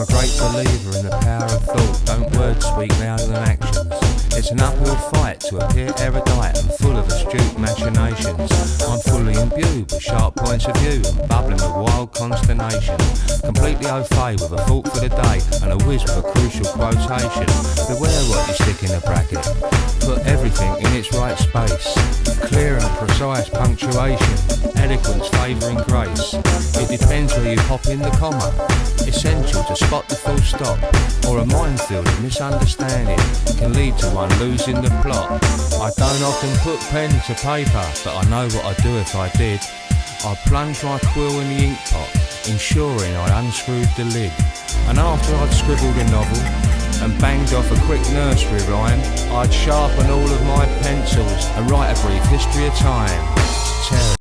a great believer in the power of thought. Don't words speak louder than actions? It's an uphill fight to appear erudite and full of astute machinations. I'm fully imbued with sharp points of view and bubbling with wild consternation. Completely au fait with a thought for the day and a whiz with a crucial quotation. Beware what you stick in a bracket. Put everything in its right space. Clear and precise punctuation. Eloquence favouring grace. It depends where you pop in the comma. Essential to spot the full stop, or a minefield of misunderstanding can lead to one losing the plot. I don't often put pen to paper, but I know what I'd do if I did. I'd plunge my quill in the ink pot, ensuring I unscrewed the lid. And after I'd scribbled a novel and banged off a quick nursery rhyme, I'd sharpen all of my pencils and write a brief history of time.